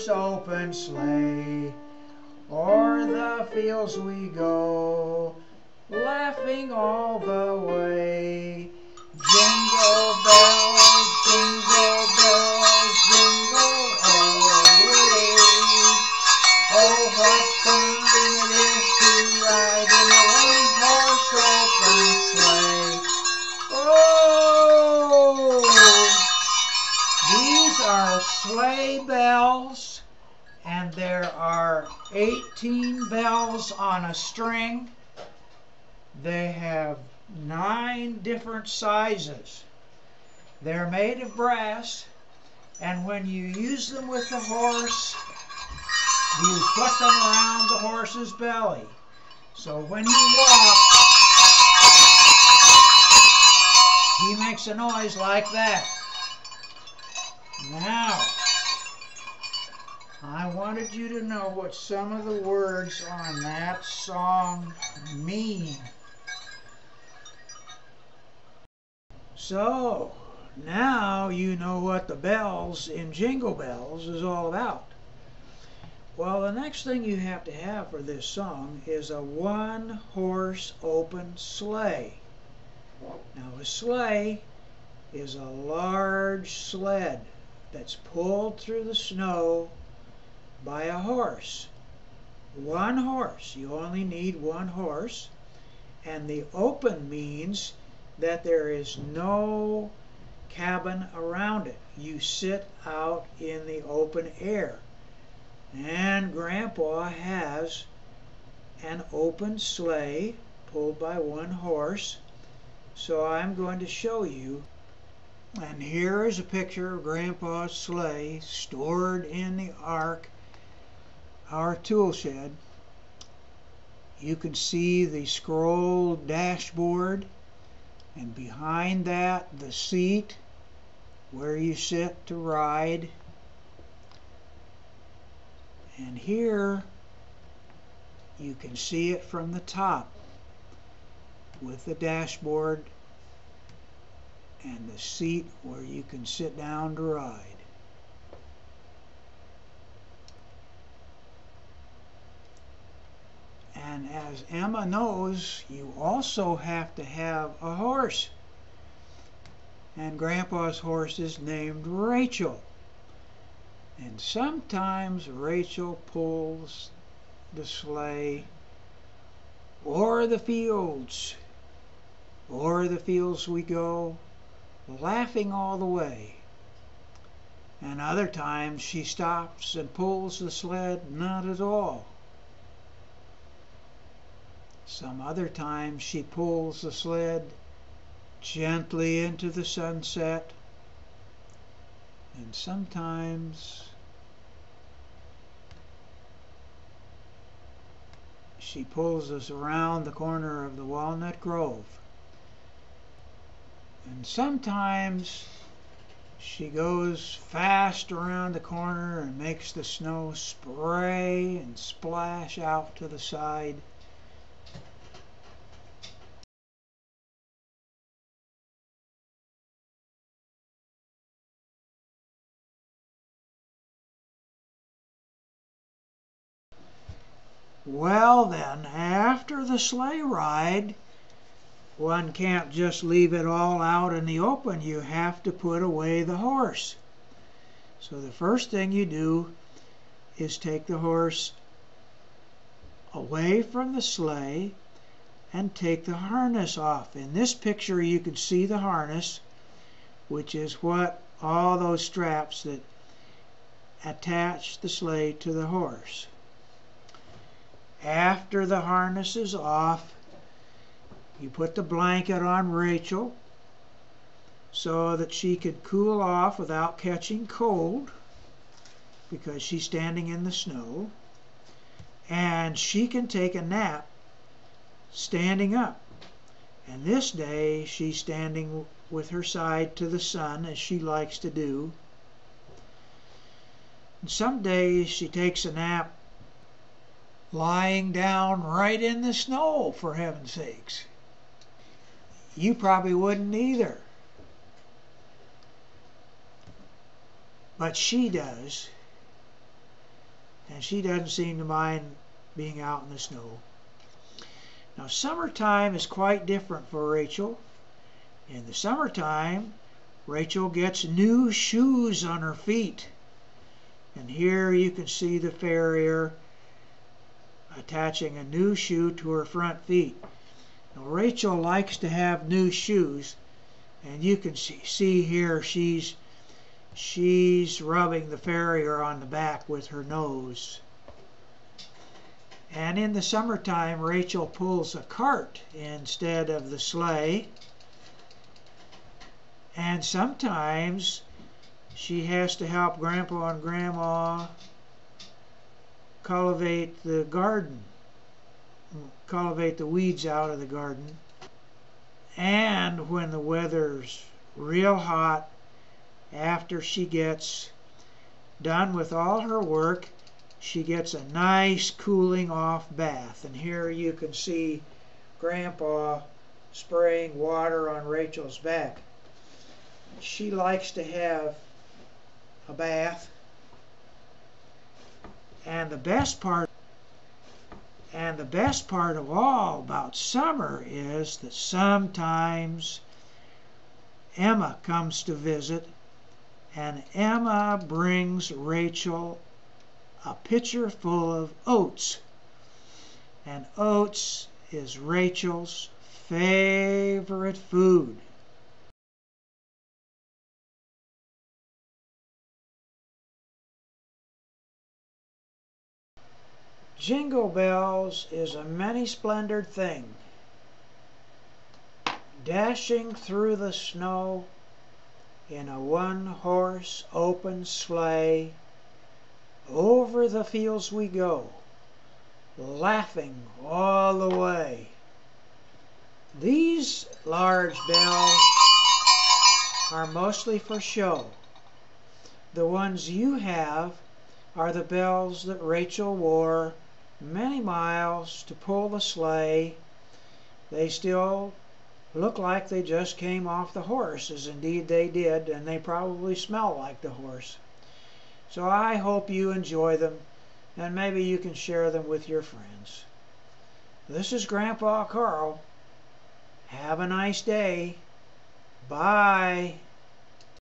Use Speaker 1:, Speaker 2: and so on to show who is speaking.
Speaker 1: open sleigh. O'er the fields we go, laughing all the way. Jingle bells, jingle bells, jingle all the way. Oh, what fun it is to ride in a one-horse open sleigh. Oh! These are sleigh bells, and there are 18 bells on a string. They have 9 different sizes. They're made of brass, and when you use them with the horse, you put them around the horse's belly. So when you walk, he makes a noise like that. Now, I wanted you to know what some of the words on that song mean. So, now you know what the bells in Jingle Bells is all about. Well, the next thing you have to have for this song is a one-horse open sleigh. Now, a sleigh is a large sled that's pulled through the snow by a horse. One horse. You only need one horse. And the open means that there is no cabin around it. You sit out in the open air. And Grandpa has an open sleigh pulled by one horse. So I'm going to show you. And here is a picture of Grandpa's sleigh stored in the ark, our tool shed. You can see the scroll dashboard, and behind that the seat where you sit to ride. And here you can see it from the top with the dashboard and the seat where you can sit down to ride. And as Emma knows, you also have to have a horse. And Grandpa's horse is named Rachel. And sometimes Rachel pulls the sleigh o'er the fields. O'er the fields we go, laughing all the way. And other times she stops and pulls the sled not at all. Some other times she pulls the sled gently into the sunset. And sometimes she pulls us around the corner of the Walnut Grove. And sometimes she goes fast around the corner and makes the snow spray and splash out to the side. Well then, after the sleigh ride, one can't just leave it all out in the open. You have to put away the horse. So the first thing you do is take the horse away from the sleigh and take the harness off. In this picture you can see the harness, which is what all those straps that attach the sleigh to the horse. After the harness is off, you put the blanket on Rachel so that she could cool off without catching cold, because she's standing in the snow, and she can take a nap standing up. And this day she's standing with her side to the sun, as she likes to do. And some days she takes a nap lying down right in the snow, for heaven's sakes. You probably wouldn't either. But she does. and she doesn't seem to mind being out in the snow. Now, summertime is quite different for Rachel. In the summertime, Rachel gets new shoes on her feet. And here you can see the farrier attaching a new shoe to her front feet. Now, Rachel likes to have new shoes, and you can see here she's rubbing the farrier on the back with her nose. And in the summertime, Rachel pulls a cart instead of the sleigh. And sometimes she has to help Grandpa and Grandma cultivate the garden, cultivate the weeds out of the garden. And when the weather's real hot, after she gets done with all her work, she gets a nice cooling off bath. And here you can see Grandpa spraying water on Rachel's back. She likes to have a bath. And the best part of all about summer is that sometimes Emma comes to visit, and Emma brings Rachel a pitcher full of oats. And oats is Rachel's favorite food. Jingle Bells is a many-splendored thing, dashing through the snow in a one-horse open sleigh. Over the fields we go, laughing all the way. These large bells are mostly for show. The ones you have are the bells that Rachel wore many miles to pull the sleigh. They still look like they just came off the horse, as indeed they did, and they probably smell like the horse. So I hope you enjoy them, and maybe you can share them with your friends. This is Grandpa Carl. Have a nice day. Bye.